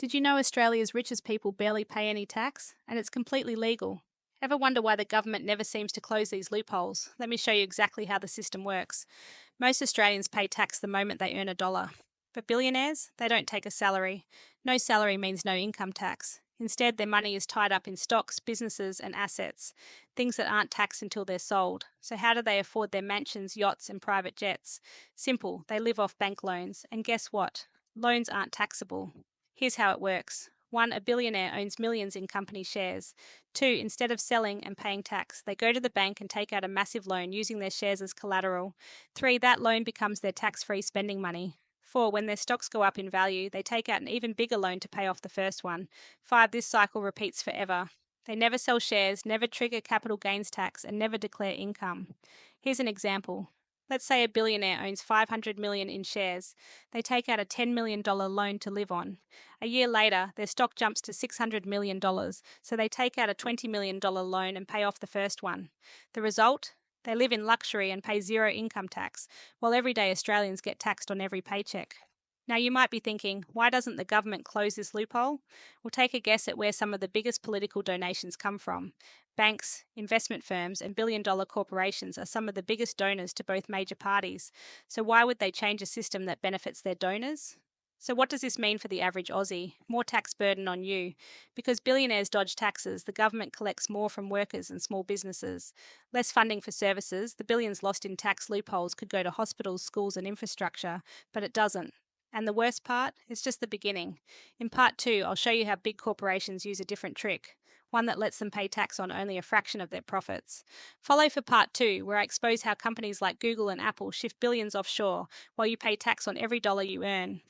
Did you know Australia's richest people barely pay any tax? And it's completely legal. Ever wonder why the government never seems to close these loopholes? Let me show you exactly how the system works. Most Australians pay tax the moment they earn a dollar. But billionaires, they don't take a salary. No salary means no income tax. Instead, their money is tied up in stocks, businesses, and assets, things that aren't taxed until they're sold. So, how do they afford their mansions, yachts, and private jets? Simple, they live off bank loans. And guess what? Loans aren't taxable. Here's how it works. 1. A billionaire owns millions in company shares. 2. Instead of selling and paying tax, they go to the bank and take out a massive loan using their shares as collateral. 3. That loan becomes their tax free spending money. 4. When their stocks go up in value, they take out an even bigger loan to pay off the first one. 5. This cycle repeats forever. They never sell shares, never trigger capital gains tax, and never declare income. Here's an example. Let's say a billionaire owns 500 million in shares. They take out a $10 million loan to live on. A year later, their stock jumps to $600 million, so they take out a $20 million loan and pay off the first one. The result? They live in luxury and pay zero income tax, while everyday Australians get taxed on every paycheck. Now, you might be thinking, why doesn't the government close this loophole? Well, take a guess at where some of the biggest political donations come from. Banks, investment firms, and billion-dollar corporations are some of the biggest donors to both major parties. So, why would they change a system that benefits their donors? So, what does this mean for the average Aussie? More tax burden on you. Because billionaires dodge taxes, the government collects more from workers and small businesses. Less funding for services, the billions lost in tax loopholes could go to hospitals, schools, and infrastructure, but it doesn't. And the worst part is just the beginning. In part 2, I'll show you how big corporations use a different trick, one that lets them pay tax on only a fraction of their profits. Follow for part 2, where I expose how companies like Google and Apple shift billions offshore while you pay tax on every dollar you earn.